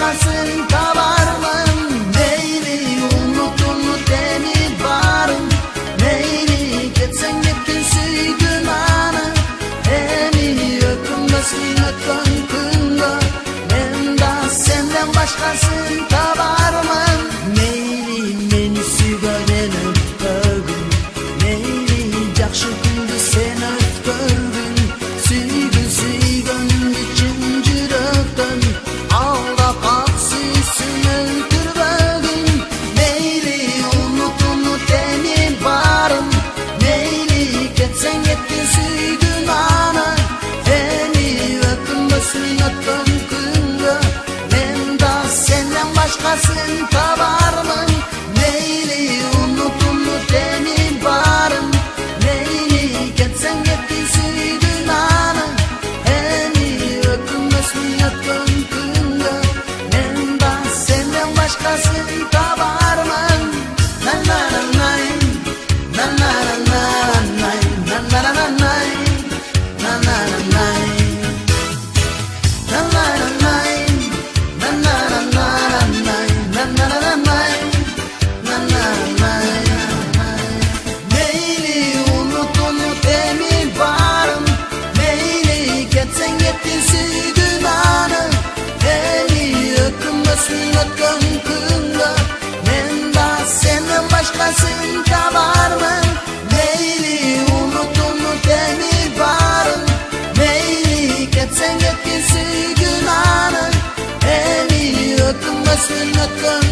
başkasını tavarım. Meyli unutulur demir varım. Meyli geçsen gittin süydün anı. Emi öpünmesin ötken kınga. Ben da senden başkasını tavarım. Meyli meni sügönen öptörgün. Meyli jakşı gündü sen öptörgün. Süygün süygün için jürökten. Alda kalksızsın öldürmögün. Meyli unutulur demir varım. Meyli ketsen gittin süydün ana. Eni öpünmesin ötken kınga. Ben da senden başkasını tavarım. Meyli unutulur demir varım. Meyli ketsen gittin süydün ana. Eni öpünmesin ötken kınga. Ben da senden başkasını tavarım. Na na na nay, na na na nay, na na na nay, na na na nay, na na na nay, na na na nay, na na na nay, na na na nay. Meyli unutulur demir varım. Meyli ketsen gittin süydün anı. Eni öpünmesin ötken kınga. Ben da senden başkasını tavarım. Meyli unutulur demir varım. Meyli ketsen gittin süydün anı. Eni öpünmesin ötken